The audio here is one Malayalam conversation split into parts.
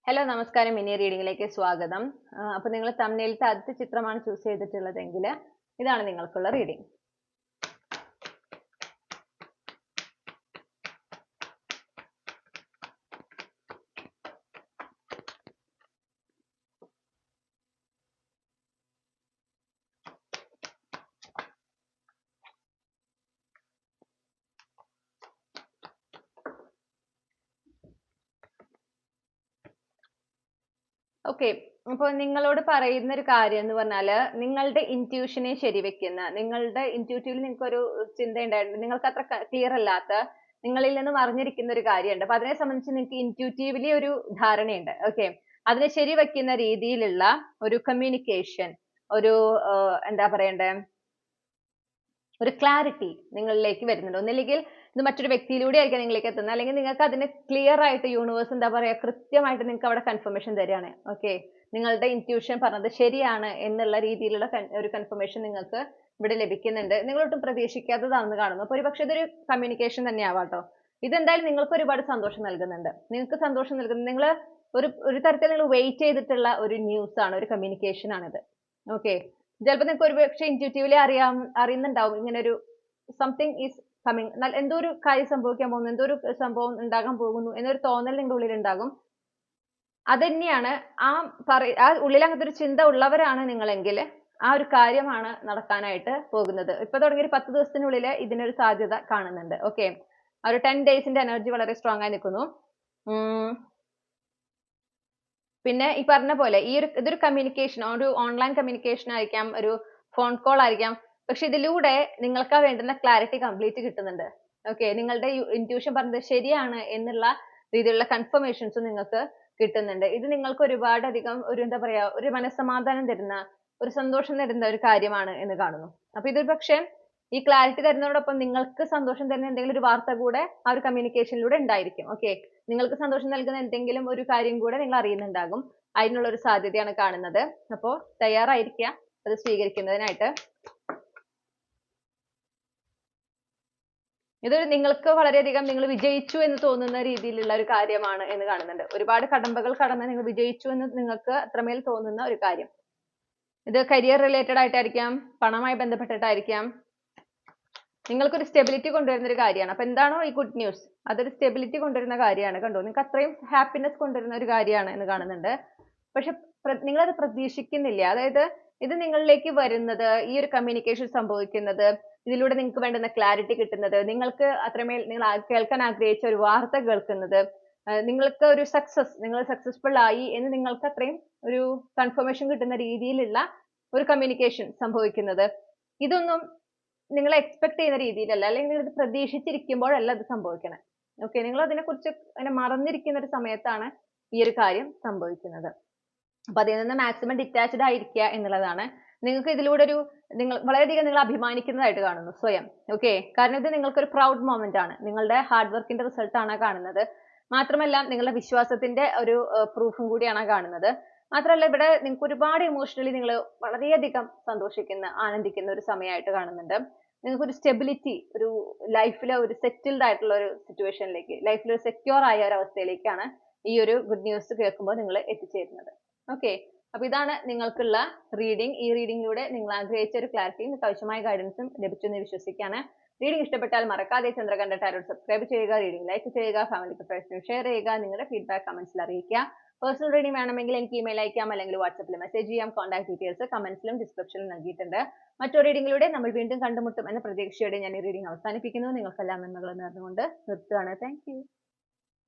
ഹലോ നമസ്കാരം, മിനി റീഡിങ്ങിലേക്ക് സ്വാഗതം. അപ്പോൾ നിങ്ങൾ തമ്മിലിലത്തെ ആദ്യത്തെ ചിത്രമാണ് ചൂസ് ചെയ്തിട്ടുള്ളതെങ്കിൽ ഇതാണ് നിങ്ങൾക്കുള്ള റീഡിംഗ്. ഓക്കെ, അപ്പോൾ നിങ്ങളോട് പറയുന്ന ഒരു കാര്യം എന്ന് പറഞ്ഞാൽ നിങ്ങളുടെ ഇൻറ്റ്യൂഷനെ ശരിവെക്കുന്ന, നിങ്ങളുടെ ഇൻറ്റ്യൂറ്റീവിൽ നിങ്ങൾക്ക് ഒരു ചിന്ത ഉണ്ടായിട്ടുണ്ട്, നിങ്ങൾക്ക് അത്ര ക്ലിയർ അല്ലാത്ത, നിങ്ങളിൽ നിന്ന് മറിഞ്ഞിരിക്കുന്ന ഒരു കാര്യമുണ്ട്. അപ്പൊ അതിനെ സംബന്ധിച്ച് നിങ്ങൾക്ക് ഇൻറ്റ്യൂറ്റീവ്ലി ഒരു ധാരണയുണ്ട്. ഓക്കെ, അതിനെ ശരിവെക്കുന്ന രീതിയിലുള്ള ഒരു കമ്മ്യൂണിക്കേഷൻ, ഒരു എന്താ പറയണ്ടേ, ഒരു ക്ലാരിറ്റി നിങ്ങളിലേക്ക് വരുന്നുണ്ട്. ഒന്നില്ലെങ്കിൽ ഇത് മറ്റൊരു വ്യക്തിയിലൂടെ ആയിരിക്കും നിങ്ങളിലേക്ക് എത്തുന്നത്, അല്ലെങ്കിൽ നിങ്ങൾക്ക് അതിന് ക്ലിയർ ആയിട്ട് യൂണിവേഴ്സ് എന്താ പറയുക, കൃത്യമായിട്ട് നിങ്ങൾക്ക് അവിടെ കൺഫർമേഷൻ തരികയാണ്. ഓക്കെ, നിങ്ങളുടെ ഇൻറ്റ്യൂഷൻ പറഞ്ഞത് ശരിയാണ് എന്നുള്ള രീതിയിലുള്ള ഒരു കൺഫർമേഷൻ നിങ്ങൾക്ക് ഇവിടെ ലഭിക്കുന്നുണ്ട്. നിങ്ങളൊട്ടും പ്രതീക്ഷിക്കാത്തതാണെന്ന് കാണുന്നു. അപ്പോൾ ഒരുപക്ഷെ ഇതൊരു കമ്മ്യൂണിക്കേഷൻ തന്നെ ആവാം കേട്ടോ. ഇതെന്തായാലും നിങ്ങൾക്ക് ഒരുപാട് സന്തോഷം നൽകുന്നുണ്ട്. നിങ്ങൾക്ക് സന്തോഷം നൽകുന്നത് നിങ്ങൾ ഒരു തരത്തിൽ നിങ്ങൾ വെയിറ്റ് ചെയ്തിട്ടുള്ള ഒരു ന്യൂസ് ആണ്, ഒരു കമ്മ്യൂണിക്കേഷൻ ആണിത്. ഓക്കെ, ചിലപ്പോൾ നിങ്ങൾക്ക് ഒരുപക്ഷെ ഇൻറ്റ്യൂറ്റീവ്ലി അറിയുന്നുണ്ടാവും ഇങ്ങനെ ഒരു സംതിങ് ഈസ് കമ്മിങ്, എന്തോ ഒരു കാര്യം സംഭവിക്കാൻ പോകുന്നു, എന്തോ ഒരു സംഭവം ഉണ്ടാകാൻ പോകുന്നു എന്നൊരു തോന്നൽ നിങ്ങളുടെ ഉള്ളിൽ ഉണ്ടാകും. അത് തന്നെയാണ് ആ ഉള്ളിൽ അങ്ങനത്തെ ഒരു ചിന്ത ഉള്ളവരാണ് നിങ്ങളെങ്കിൽ ആ ഒരു കാര്യമാണ് നടക്കാനായിട്ട് പോകുന്നത്. ഇപ്പൊ തുടങ്ങി ഒരു 10 ദിവസത്തിനുള്ളിൽ ഇതിനൊരു സാധ്യത കാണുന്നുണ്ട്. ഓക്കെ, ആ ഒരു 10 ഡേയ്സിന്റെ എനർജി വളരെ സ്ട്രോങ് ആയി നിൽക്കുന്നു. പിന്നെ ഈ പറഞ്ഞ പോലെ ഇതൊരു കമ്മ്യൂണിക്കേഷൻ, ഒരു ഓൺലൈൻ കമ്മ്യൂണിക്കേഷൻ ആയിരിക്കാം, ഒരു ഫോൺ കോൾ ആയിരിക്കാം. പക്ഷെ ഇതിലൂടെ നിങ്ങൾക്ക് വേണ്ടുന്ന ക്ലാരിറ്റി കംപ്ലീറ്റ് കിട്ടുന്നുണ്ട്. ഓക്കെ, നിങ്ങളുടെ ഇൻറ്റ്യൂഷൻ പറഞ്ഞത് ശരിയാണ് എന്നുള്ള രീതിയിലുള്ള കൺഫർമേഷൻസ് നിങ്ങൾക്ക് കിട്ടുന്നുണ്ട്. ഇത് നിങ്ങൾക്ക് ഒരുപാട് അധികം ഒരു എന്താ പറയാ, ഒരു മനസ്സമാധാനം തരുന്ന, ഒരു സന്തോഷം തരുന്ന ഒരു കാര്യമാണ് എന്ന് കാണുന്നു. അപ്പൊ ഇതൊരു പക്ഷേ ഈ ക്ലാരിറ്റി തരുന്നതോടൊപ്പം നിങ്ങൾക്ക് സന്തോഷം തരുന്ന എന്തെങ്കിലും ഒരു വാർത്ത കൂടെ ആ ഒരു കമ്മ്യൂണിക്കേഷനിലൂടെ ഉണ്ടായിരിക്കും. ഓക്കെ, നിങ്ങൾക്ക് സന്തോഷം നൽകുന്ന എന്തെങ്കിലും ഒരു കാര്യം കൂടെ നിങ്ങൾ അറിയുന്നുണ്ടാകും. അതിനുള്ള ഒരു സാധ്യതയാണ് കാണുന്നത്. അപ്പോൾ തയ്യാറായിരിക്കുക അത് സ്വീകരിക്കുന്നതിനായിട്ട്. ഇതൊരു നിങ്ങൾക്ക് വളരെയധികം നിങ്ങൾ വിജയിച്ചു എന്ന് തോന്നുന്ന രീതിയിലുള്ള ഒരു കാര്യമാണ് എന്ന് കാണുന്നുണ്ട്. ഒരുപാട് കടമ്പകൾ കടന്ന് നിങ്ങൾ വിജയിച്ചു എന്ന് നിങ്ങൾക്ക് അത്രമേൽ തോന്നുന്ന ഒരു കാര്യം. ഇത് കരിയർ റിലേറ്റഡ് ആയിട്ടായിരിക്കാം, പണമായി ബന്ധപ്പെട്ടിട്ടായിരിക്കാം, നിങ്ങൾക്കൊരു സ്റ്റെബിലിറ്റി കൊണ്ടുവരുന്ന ഒരു കാര്യമാണ്. അപ്പൊ എന്താണോ ഈ ഗുഡ് ന്യൂസ്, അതൊരു സ്റ്റെബിലിറ്റി കൊണ്ടുവരുന്ന കാര്യമാണ്. കണ്ടോ, നിങ്ങൾക്ക് അത്രയും ഹാപ്പിനെസ് കൊണ്ടുവരുന്ന ഒരു കാര്യമാണ് എന്ന് കാണുന്നുണ്ട്. പക്ഷെ നിങ്ങളത് പ്രതീക്ഷിക്കുന്നില്ല. അതായത് ഇത് നിങ്ങളിലേക്ക് വരുന്നത്, ഈ ഒരു കമ്മ്യൂണിക്കേഷൻ സംഭവിക്കുന്നത്, ഇതിലൂടെ നിങ്ങൾക്ക് വേണ്ടുന്ന ക്ലാരിറ്റി കിട്ടുന്നത്, നിങ്ങൾക്ക് അത്രമേൽ നിങ്ങൾ കേൾക്കാൻ ആഗ്രഹിച്ച ഒരു വാർത്ത കേൾക്കുന്നത്, നിങ്ങൾക്ക് ഒരു നിങ്ങൾ സക്സസ്ഫുൾ ആയി എന്ന് നിങ്ങൾക്ക് അത്രയും ഒരു കൺഫർമേഷൻ കിട്ടുന്ന രീതിയിലുള്ള ഒരു കമ്മ്യൂണിക്കേഷൻ സംഭവിക്കുന്നത്, ഇതൊന്നും നിങ്ങൾ എക്സ്പെക്ട് ചെയ്യുന്ന രീതിയിലല്ല, അല്ലെങ്കിൽ നിങ്ങൾ ഇത് പ്രതീക്ഷിച്ചിരിക്കുമ്പോഴല്ല ഇത് സംഭവിക്കണേ. ഓക്കെ, നിങ്ങൾ അതിനെക്കുറിച്ച് അതിനെ മറന്നിരിക്കുന്ന ഒരു സമയത്താണ് ഈ ഒരു കാര്യം സംഭവിക്കുന്നത്. അപ്പൊ അതിൽ നിന്ന് മാക്സിമം ഡിറ്റാച്ച്ഡ് ആയിരിക്കുക എന്നുള്ളതാണ്. നിങ്ങൾക്ക് ഇതിലൂടെ നിങ്ങൾ വളരെയധികം നിങ്ങൾ അഭിമാനിക്കുന്നതായിട്ട് കാണുന്നു സ്വയം. ഓക്കെ, കാരണം ഇത് നിങ്ങൾക്കൊരു പ്രൗഡ് മൊമെന്റ് ആണ്, നിങ്ങളുടെ ഹാർഡ് വർക്കിന്റെ റിസൾട്ട് ആണ് കാണുന്നത്. മാത്രമല്ല നിങ്ങളുടെ വിശ്വാസത്തിന്റെ ഒരു പ്രൂഫും കൂടിയാണ് കാണുന്നത്. മാത്രമല്ല ഇവിടെ നിങ്ങൾക്ക് ഒരുപാട് ഇമോഷണലി നിങ്ങൾ വളരെയധികം സന്തോഷിക്കുന്ന, ആനന്ദിക്കുന്ന ഒരു സമയമായിട്ട് കാണുന്നുണ്ട്. നിങ്ങൾക്ക് ഒരു സ്റ്റെബിലിറ്റി, ഒരു ലൈഫിലെ ഒരു സെറ്റിൽഡ് ആയിട്ടുള്ള ഒരു സിറ്റുവേഷനിലേക്ക്, ലൈഫിൽ ഒരു സെക്യൂർ ആയ ഒരു അവസ്ഥയിലേക്കാണ് ഈ ഒരു ഗുഡ് ന്യൂസ് കേൾക്കുമ്പോൾ നിങ്ങൾ എത്തിച്ചേരുന്നത്. ഓക്കെ, അപ്പൊ ഇതാണ് നിങ്ങൾക്കുള്ള റീഡിംഗ്. ഈ റീഡിംഗിലൂടെ നിങ്ങൾ ആഗ്രഹിച്ച ഒരു ക്ലാരിറ്റിയും നിങ്ങൾക്ക് ആവശ്യമായ ഗൈഡൻസും ലഭിച്ചു എന്ന് വിശ്വസിക്കുകയാണ്. റീഡിംഗ് ഇഷ്ടപ്പെട്ടാൽ മറക്കാതെ ചന്ദ്രകണ്ഠ ടാരോട്ട് സബ്സ്ക്രൈബ് ചെയ്യുക, റീഡിംഗ് ലൈക്ക് ചെയ്യുക, ഫാമിലിക്ക് ഫ്രണ്ട്സിനും ഷെയർ ചെയ്യുക, നിങ്ങളുടെ ഫീഡ്ബാക്ക് കമന്റ്സിൽ അറിയിക്കുക. പേഴ്സണൽ റീഡിംഗ് വേണമെങ്കിൽ എനിക്ക് ഇമെയിൽ അയക്കാം, അല്ലെങ്കിൽ വാട്സാപ്പിൽ മെസ്സേജ് ചെയ്യാം. കോൺടാക്ട് ഡീറ്റെയിൽസ് കമന്റ്സിലും ഡിസ്ക്രിപ്ഷനിലും നൽകിയിട്ടുണ്ട്. മറ്റൊരു റീഡിംഗിലൂടെ നമ്മൾ വീണ്ടും കണ്ടുമുട്ടും എന്ന പ്രതീക്ഷയോടെ ഞാൻ ഈ റീഡിംഗ് അവസാനിപ്പിക്കുന്നു. നിങ്ങൾക്കെല്ലാം നന്മകൾ നേർന്നുകൊണ്ട് നിർത്തുകയാണ്. Thank you.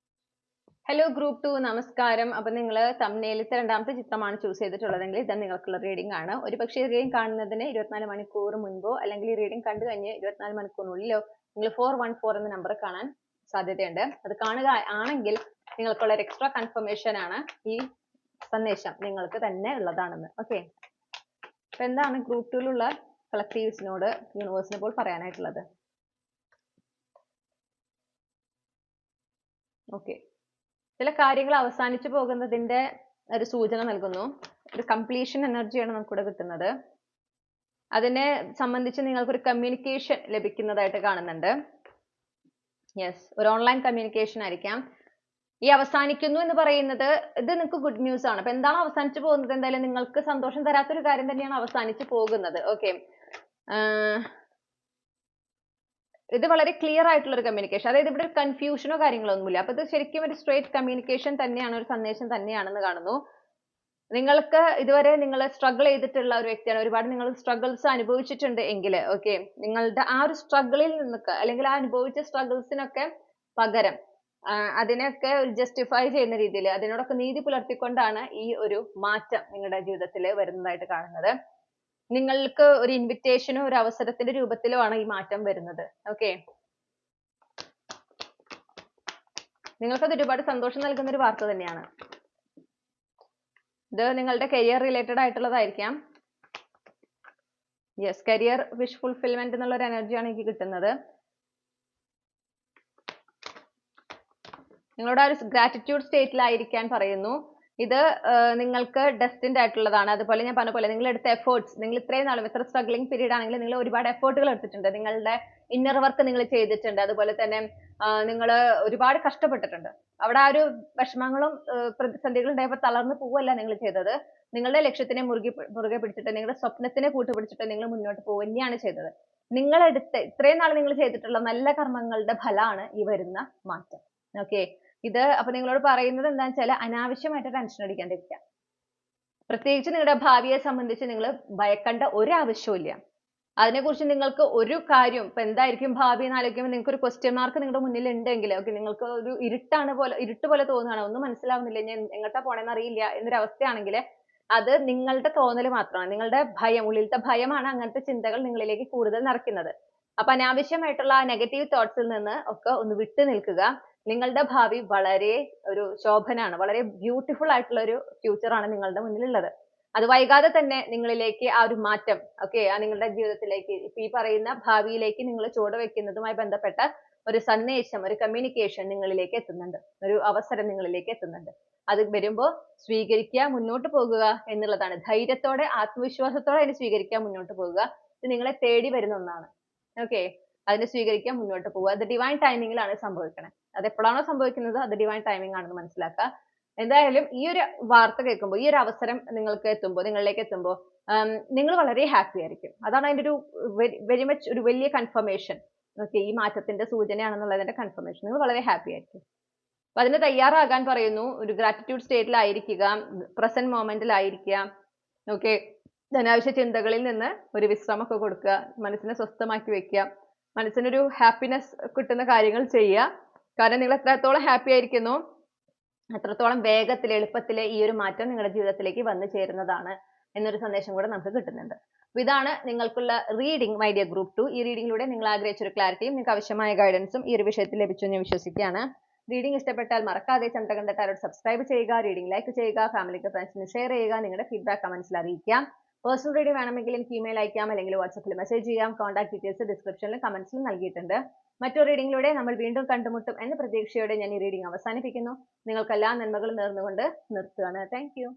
ഹലോ ഗ്രൂപ്പ് 2, നമസ്കാരം. അപ്പൊ നിങ്ങൾ തമ്മിലിലത്തെ രണ്ടാമത്തെ ചിത്രമാണ് ചൂസ് ചെയ്തിട്ടുള്ളതെങ്കിൽ ഇത് നിങ്ങൾക്കുള്ള റീഡിംഗ് ആണ്. ഒരു പക്ഷേ റീഡിംഗ് കാണുന്നതിന് 24 മണിക്കൂർ മുൻപോ അല്ലെങ്കിൽ ഈ റീഡിംഗ് കണ്ടു കഴിഞ്ഞ് 24 മണിക്കൂറിനുള്ളിലോ നിങ്ങൾ 414 എന്ന നമ്പർ കാണാൻ സാധ്യതയുണ്ട്. അത് കാണുക ആണെങ്കിൽ നിങ്ങൾക്കുള്ള ഒരു എക്സ്ട്രാ കൺഫർമേഷൻ ആണ് ഈ സന്ദേശം നിങ്ങൾക്ക് തന്നെ ഉള്ളതാണെന്ന്. ഓക്കെ, അപ്പൊ എന്താണ് ഗ്രൂപ്പ് 2ലുള്ള കളക്ടീവ്സിനോട് യൂണിവേഴ്സിനെ ഇപ്പോൾ പറയാനായിട്ടുള്ളത്? ഓക്കെ, ചില കാര്യങ്ങൾ അവസാനിച്ചു പോകുന്നതിന്റെ ഒരു സൂചന നൽകുന്നു. ഒരു കംപ്ലീഷൻ എനർജിയാണ് നമുക്കിവിടെ കിട്ടുന്നത്. അതിനെ സംബന്ധിച്ച് നിങ്ങൾക്കൊരു കമ്മ്യൂണിക്കേഷൻ ലഭിക്കുന്നതായിട്ട് കാണുന്നുണ്ട്. യെസ്, ഒരു ഓൺലൈൻ കമ്മ്യൂണിക്കേഷൻ ആയിരിക്കാം. ഈ അവസാനിക്കുന്നു എന്ന് പറയുന്നത് ഇത് നിങ്ങൾക്ക് ഗുഡ് ന്യൂസ് ആണ്. അപ്പൊ എന്താണ് അവസാനിച്ചു പോകുന്നത്? എന്തായാലും നിങ്ങൾക്ക് സന്തോഷം തരാത്തൊരു കാര്യം തന്നെയാണ് അവസാനിച്ചു പോകുന്നത്. ഓക്കെ, ഇത് വളരെ ക്ലിയർ ആയിട്ടുള്ള ഒരു കമ്മ്യൂണിക്കേഷൻ, അതായത് ഇവിടെ ഒരു കൺഫ്യൂഷനോ കാര്യങ്ങളോ ഒന്നുമില്ല. അപ്പൊ ഇത് ശരിക്കും ഒരു സ്ട്രേറ്റ് കമ്മ്യൂണിക്കേഷൻ തന്നെയാണ്, ഒരു സന്ദേശം തന്നെയാണെന്ന് കാണുന്നു. നിങ്ങൾക്ക് ഇതുവരെ നിങ്ങൾ സ്ട്രഗിൾ ചെയ്തിട്ടുള്ള ഒരു വ്യക്തിയാണ്, ഒരുപാട് നിങ്ങൾ സ്ട്രഗിൾസ് അനുഭവിച്ചിട്ടുണ്ട് എങ്കിൽ ഓക്കെ, നിങ്ങളുടെ ആ ഒരു സ്ട്രഗിളിൽ നിന്നൊക്കെ അല്ലെങ്കിൽ ആ അനുഭവിച്ച സ്ട്രഗിൾസിനൊക്കെ പകരം അതിനൊക്കെ ജസ്റ്റിഫൈ ചെയ്യുന്ന രീതിയിൽ അതിനോടൊക്കെ നീതി പുലർത്തിക്കൊണ്ടാണ് ഈ ഒരു മാറ്റം നിങ്ങളുടെ ജീവിതത്തിൽ വരുന്നതായിട്ട് കാണുന്നത്. നിങ്ങൾക്ക് ഒരു ഇൻവിറ്റേഷനോ ഒരു അവസരത്തിന്റെ രൂപത്തിലോ ആണ് ഈ മാറ്റം വരുന്നത്. ഓക്കെ, നിങ്ങൾക്കത് ഒരുപാട് സന്തോഷം നൽകുന്ന ഒരു വാർത്ത തന്നെയാണ്. ഇത് നിങ്ങളുടെ കരിയർ റിലേറ്റഡ് ആയിട്ടുള്ളതായിരിക്കാം. യെസ്, കരിയർ വിഷ് ഫുൾഫിൽമെന്റ് എന്നുള്ള ഒരു എനർജിയാണ് എനിക്ക് കിട്ടുന്നത്. നിങ്ങളുടെ ആ ഒരു ഗ്രാറ്റിറ്റ്യൂഡ് സ്റ്റേറ്റിലായിരിക്കാൻ പറയുന്നു. ഇത് നിങ്ങൾക്ക് ഡെസ്റ്റിൻഡ് ആയിട്ടുള്ളതാണ്. അതുപോലെ ഞാൻ പറഞ്ഞ പോലെ നിങ്ങൾ എടുത്ത എഫേർട്സ്, നിങ്ങൾ ഇത്രയും നാളും എത്ര സ്ട്രഗ്ലിംഗ് പീരീഡ് ആണെങ്കിലും നിങ്ങൾ ഒരുപാട് എഫേർട്ടുകൾ എടുത്തിട്ടുണ്ട്, നിങ്ങളുടെ ഇന്നർ വർക്ക് നിങ്ങൾ ചെയ്തിട്ടുണ്ട്, അതുപോലെ തന്നെ നിങ്ങൾ ഒരുപാട് കഷ്ടപ്പെട്ടിട്ടുണ്ട്. അവിടെ ആ ഒരു വിഷമങ്ങളും പ്രതിസന്ധികളും ഉണ്ടായപ്പോൾ തളർന്നു പോവല്ല നിങ്ങൾ ചെയ്തത്. നിങ്ങളുടെ ലക്ഷ്യത്തിനെ മുറുകെ പിടിച്ചിട്ട് നിങ്ങളുടെ സ്വപ്നത്തിനെ കൂട്ടുപിടിച്ചിട്ട് നിങ്ങൾ മുന്നോട്ട് പോവുക തന്നെയാണ് ചെയ്തത്. നിങ്ങളെടുത്ത് ഇത്രയും നാൾ നിങ്ങൾ ചെയ്തിട്ടുള്ള നല്ല കർമ്മങ്ങളുടെ ഫലമാണ് ഈ വരുന്ന മാറ്റം. ഓക്കെ, ഇത് അപ്പൊ നിങ്ങളോട് പറയുന്നത് എന്താണെന്ന് വെച്ചാൽ അനാവശ്യമായിട്ട് ടെൻഷൻ അടിക്കാണ്ടിരിക്കുക. പ്രത്യേകിച്ച് നിങ്ങളുടെ ഭാവിയെ സംബന്ധിച്ച് നിങ്ങൾ ഭയക്കേണ്ട ഒരു ആവശ്യമില്ല. അതിനെക്കുറിച്ച് നിങ്ങൾക്ക് ഒരു കാര്യം ഇപ്പൊ എന്തായിരിക്കും ഭാവി എന്ന് ആലോചിക്കുമ്പോൾ നിങ്ങൾക്ക് ഒരു ക്വസ്റ്റ്യൻ മാർക്ക് നിങ്ങളുടെ മുന്നിൽ ഉണ്ടെങ്കിൽ ഓക്കെ, നിങ്ങൾക്ക് ഒരു ഇരുട്ട് പോലെ തോന്നുകയാണ്, ഒന്നും മനസ്സിലാവുന്നില്ല, ഞാൻ എങ്ങോട്ടാ പോണെന്ന് അറിയില്ല എന്നൊരു അവസ്ഥയാണെങ്കിൽ അത് നിങ്ങളുടെ തോന്നൽ മാത്രമാണ്. നിങ്ങളുടെ ഭയം, ഉള്ളിലത്തെ ഭയമാണ് അങ്ങനത്തെ ചിന്തകൾ നിങ്ങളിലേക്ക് കൂടുതൽ നിറയ്ക്കുന്നത്. അപ്പൊ അനാവശ്യമായിട്ടുള്ള നെഗറ്റീവ് തോട്ട്സിൽ നിന്ന് ഒക്കെ ഒന്ന് വിട്ടു നിൽക്കുക. നിങ്ങളുടെ ഭാവി വളരെ ഒരു ശോഭനാണ്, വളരെ ബ്യൂട്ടിഫുൾ ആയിട്ടുള്ള ഒരു ഫ്യൂച്ചറാണ് നിങ്ങളുടെ മുന്നിലുള്ളത്. അത് വൈകാതെ തന്നെ നിങ്ങളിലേക്ക് ആ ഒരു മാറ്റം ഓക്കെ, ആ നിങ്ങളുടെ ജീവിതത്തിലേക്ക് ഈ പറയുന്ന ഭാവിയിലേക്ക് നിങ്ങൾ ചുവടുവെക്കുന്നതുമായി ബന്ധപ്പെട്ട ഒരു സന്ദേശം, ഒരു കമ്മ്യൂണിക്കേഷൻ നിങ്ങളിലേക്ക് എത്തുന്നുണ്ട്, ഒരു അവസരം നിങ്ങളിലേക്ക് എത്തുന്നുണ്ട്. അത് വരുമ്പോൾ സ്വീകരിക്കുക, മുന്നോട്ട് പോകുക എന്നുള്ളതാണ്. ധൈര്യത്തോടെ ആത്മവിശ്വാസത്തോടെ അതിനെ സ്വീകരിക്കുക, മുന്നോട്ട് പോകുക. ഇത് നിങ്ങളെ തേടി വരുന്ന ഒന്നാണ്. ഓക്കെ, അതിനെ സ്വീകരിക്കാൻ മുന്നോട്ട് പോവുക. അത് ഡിവൈൻ ടൈമിങ്ങിലാണ് സംഭവിക്കണേ. അത് എപ്പോഴാണോ സംഭവിക്കുന്നത് അത് ഡിവൈൻ ടൈമിംഗ് ആണെന്ന് മനസ്സിലാക്കുക. എന്തായാലും ഈ ഒരു വാർത്ത കേൾക്കുമ്പോൾ, ഈ ഒരു അവസരം നിങ്ങളിലേക്ക് എത്തുമ്പോൾ നിങ്ങൾ വളരെ ഹാപ്പി ആയിരിക്കും. അതാണ് അതിന്റെ ഒരു വെരി മച്ച് ഒരു വലിയ കൺഫർമേഷൻ. ഓക്കെ, ഈ മാറ്റത്തിന്റെ സൂചനയാണെന്നുള്ളതിന്റെ കൺഫർമേഷൻ. നിങ്ങൾ വളരെ ഹാപ്പി ആയിരിക്കും. അപ്പൊ അതിന് തയ്യാറാകാൻ പറയുന്നു. ഒരു ഗ്രാറ്റിറ്റ്യൂഡ് സ്റ്റേറ്റിലായിരിക്കുക, പ്രസന്റ് മൊമെന്റിലായിരിക്കുക. ഓക്കെ, അനാവശ്യ ചിന്തകളിൽ നിന്ന് ഒരു വിശ്രമമൊക്കെ കൊടുക്കുക, മനസ്സിനെ സ്വസ്ഥമാക്കി വെക്കുക, മനസ്സിനൊരു ഹാപ്പിനെസ് കിട്ടുന്ന കാര്യങ്ങൾ ചെയ്യുക. കാരണം നിങ്ങൾ എത്രത്തോളം ഹാപ്പി ആയിരിക്കുന്നു അത്രത്തോളം വേഗത്തിൽ എളുപ്പത്തിൽ ഈ ഒരു മാറ്റം നിങ്ങളുടെ ജീവിതത്തിലേക്ക് വന്നു ചേരുന്നതാണ് എന്നൊരു സന്ദേശം കൂടെ നമുക്ക് കിട്ടുന്നുണ്ട്. അപ്പൊ ഇതാണ് നിങ്ങൾക്കുള്ള റീഡിംഗ് മൈ ഡിയർ ഗ്രൂപ്പ് 2. ഈ റീഡിംഗിലൂടെ നിങ്ങൾ ആഗ്രഹിച്ച ഒരു ക്ലാരിറ്റിയും നിങ്ങൾക്ക് ആവശ്യമായ ഗൈഡൻസും ഈ ഒരു വിഷയത്തിൽ ലഭിച്ചു എന്ന് വിശ്വസിക്കുകയാണ്. റീഡിംഗ് ഇഷ്ടപ്പെട്ടാൽ മറക്കാതെ ചന്ദ്രകണ്ഠ ടാരോട്ട് സബ്സ്ക്രൈബ് ചെയ്യുക, റീഡിംഗ് ലൈക്ക് ചെയ്യുക, ഫാമിലിക്ക് ഫ്രണ്ട്സിന് ഷെയർ ചെയ്യുക, നിങ്ങളുടെ ഫീഡ്ബാക്ക് കമന്റ്സിൽ അറിയിക്കാം. പേഴ്സണൽ റീഡിംഗ് വേണമെങ്കിൽ എനിക്ക് ഇമെയിൽ അയക്കാം, അല്ലെങ്കിൽ വാട്സപ്പിൽ മെസ്സേജ് ചെയ്യാം. കോൺടാക്ട് ഡീറ്റെയിൽസ് ഡിസ്ക്രിപ്ഷനിലും കമന്റ്സിലും നൽകിയിട്ടുണ്ട്. മറ്റൊരു റീഡിംഗിലൂടെ നമ്മൾ വീണ്ടും കണ്ടുമുട്ടും എന്ന പ്രതീക്ഷയോടെ ഞാൻ ഈ റീഡിംഗ് അവസാനിപ്പിക്കുന്നു. നിങ്ങൾക്ക് എല്ലാ നന്മകളും നേർന്നുകൊണ്ട് നിർത്തുകയാണ്. Thank you.